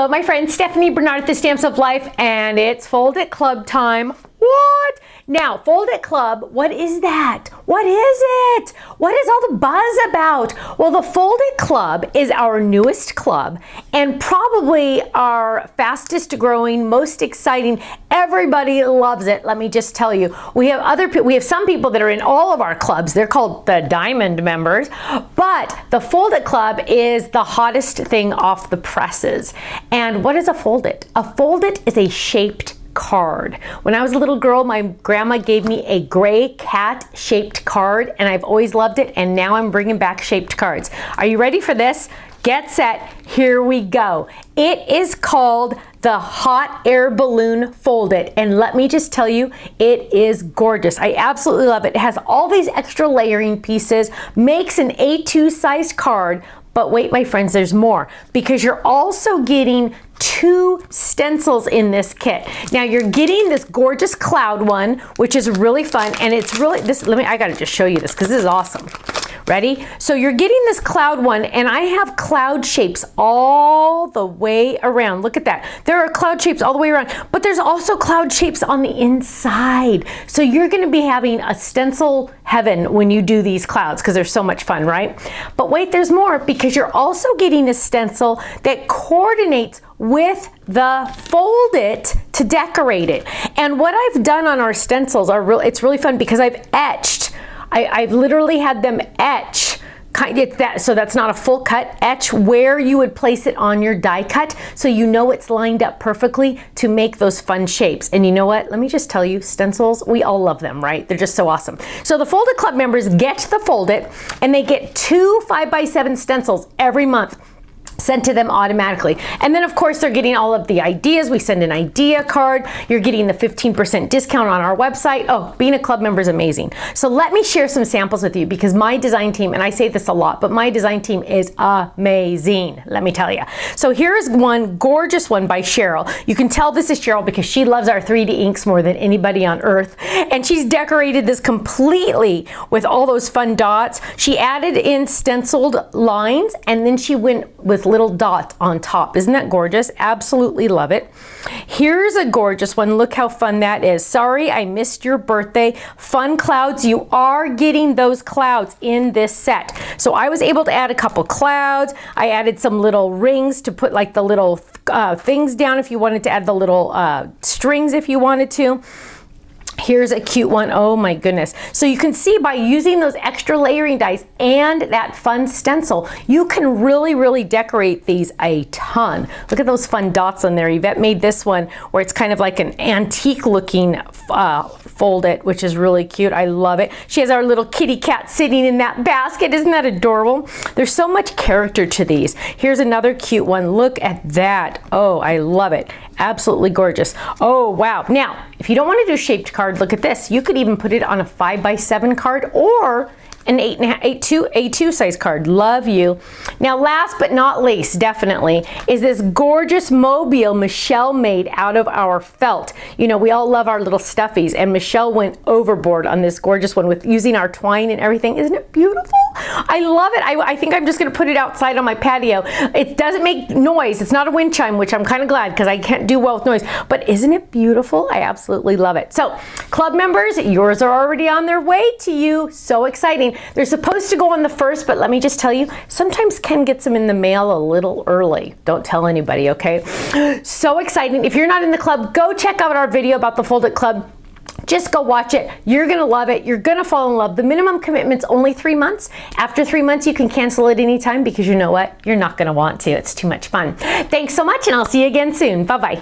Hello, my friend Stephanie Bernard at the Stamps of Life, and it's Fold It Club time. What? Now, Fold It Club, what is that? What is it? What is all the buzz about? Well, the Fold It Club is our newest club and probably our fastest growing, most exciting. Everybody loves it. Let me just tell you, we have some people that are in all of our clubs. They're called the Diamond members, but the Fold It Club is the hottest thing off the presses. And what is a Fold It? A Fold It is a shaped card. When I was a little girl, my grandma gave me a gray cat shaped card, and I've always loved it, and now I'm bringing back shaped cards. Are you ready for this? Get set, here we go. It is called the Hot Air Balloon Fold It, and let me just tell you, it is gorgeous. I absolutely love it. It has all these extra layering pieces, makes an A2 sized card. But wait, my friends, there's more, because you're also getting 2 stencils in this kit. Now you're getting this gorgeous cloud one, which is really fun, and it's really I gotta just show you this because this is awesome. Ready? So you're getting this cloud one, and I have cloud shapes all the way around. Look at that. There are cloud shapes all the way around, but there's also cloud shapes on the inside. So you're gonna be having a stencil heaven when you do these clouds because they're so much fun, right? But wait, there's more, because you're also getting a stencil that coordinates with the Fold It to decorate it. And what I've done on our stencils it's really fun because I've etched. I've literally had them etch, so that's not a full cut, etch where you would place it on your die cut so you know it's lined up perfectly to make those fun shapes. And you know what? Let me just tell you, stencils, we all love them, right? They're just so awesome. So the Fold It Club members get the Fold It, and they get 2 5x7 stencils every month sent to them automatically. And then of course they're getting all of the ideas. We send an idea card. You're getting the 15% discount on our website. Oh, being a club member is amazing. So let me share some samples with you, because my design team, and I say this a lot, but my design team is amazing, let me tell you. So here's one gorgeous one by Cheryl. You can tell this is Cheryl because she loves our 3D inks more than anybody on earth. And she's decorated this completely with all those fun dots. She added in stenciled lines, and then she went with little dots on top. Isn't that gorgeous? Absolutely love it. Here's a gorgeous one. Look how fun that is. Sorry, I missed your birthday. Fun clouds. You are getting those clouds in this set. So I was able to add a couple clouds. I added some little rings to put like the little things down if you wanted to add the little strings if you wanted to. Here's a cute one. Oh my goodness. So you can see by using those extra layering dies and that fun stencil, you can really, really decorate these a ton. Look at those fun dots on there. Yvette made this one where it's kind of like an antique looking Fold It, which is really cute. I love it. She has our little kitty cat sitting in that basket. Isn't that adorable? There's so much character to these. Here's another cute one. Look at that. Oh, I love it. Absolutely gorgeous. Oh, wow. Now, if you don't want to do a shaped card, look at this. You could even put it on a 5x7 card or an A2 size card. Love you. Now, last but not least, definitely, is this gorgeous mobile Michelle made out of our felt. You know, we all love our little stuffies, and Michelle went overboard on this gorgeous one with using our twine and everything. Isn't it beautiful? I love it. I think I'm just going to put it outside on my patio. It doesn't make noise. It's not a wind chime, which I'm kind of glad because I can't do well with noise. But isn't it beautiful? I absolutely love it. So, club members, yours are already on their way to you. So exciting. They're supposed to go on the 1st, but let me just tell you, sometimes Ken gets them in the mail a little early. Don't tell anybody, okay? So exciting. If you're not in the club, go check out our video about the Fold It Club. Just go watch it. You're gonna love it. You're gonna fall in love. The minimum commitment's only 3 months. After 3 months, you can cancel it anytime because you know what? You're not gonna want to. It's too much fun. Thanks so much, and I'll see you again soon. Bye-bye.